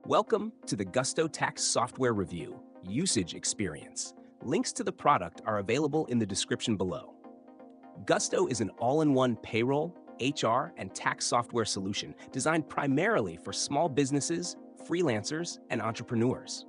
Welcome to the Gusto Tax Software Review Usage Experience. Links to the product are available in the description below. Gusto is an all-in-one payroll, HR, and tax software solution designed primarily for small businesses, freelancers, and entrepreneurs.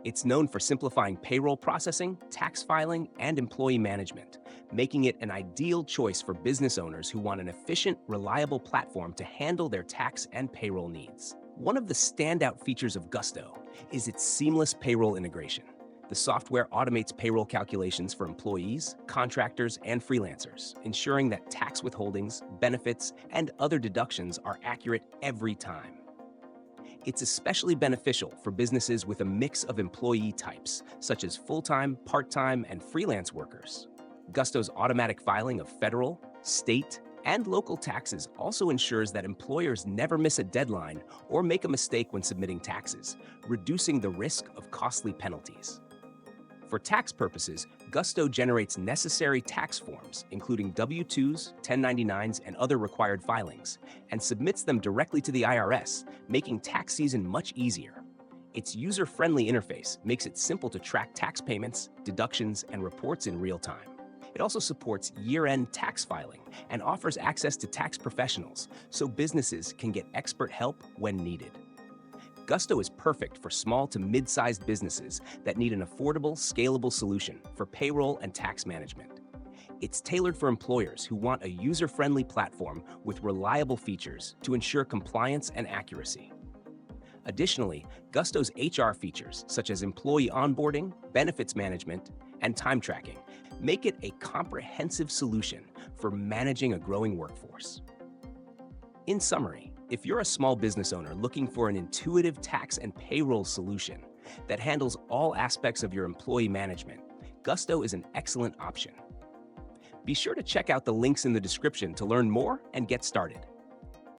It's known for simplifying payroll processing, tax filing, and employee management, making it an ideal choice for business owners who want an efficient, reliable platform to handle their tax and payroll needs. One of the standout features of Gusto is its seamless payroll integration. The software automates payroll calculations for employees, contractors, and freelancers, ensuring that tax withholdings, benefits, and other deductions are accurate every time. It's especially beneficial for businesses with a mix of employee types, such as full-time, part-time, and freelance workers. Gusto's automatic filing of federal, state, and local taxes also ensures that employers never miss a deadline or make a mistake when submitting taxes, reducing the risk of costly penalties. For tax purposes, Gusto generates necessary tax forms, including W-2s, 1099s, and other required filings, and submits them directly to the IRS, making tax season much easier. Its user-friendly interface makes it simple to track tax payments, deductions, and reports in real time. It also supports year-end tax filing and offers access to tax professionals, so businesses can get expert help when needed. Gusto is perfect for small to mid-sized businesses that need an affordable, scalable solution for payroll and tax management. It's tailored for employers who want a user-friendly platform with reliable features to ensure compliance and accuracy. Additionally, Gusto's HR features, such as employee onboarding, benefits management, and time tracking, make it a comprehensive solution for managing a growing workforce. In summary, if you're a small business owner looking for an intuitive tax and payroll solution that handles all aspects of your employee management, Gusto is an excellent option. Be sure to check out the links in the description to learn more and get started.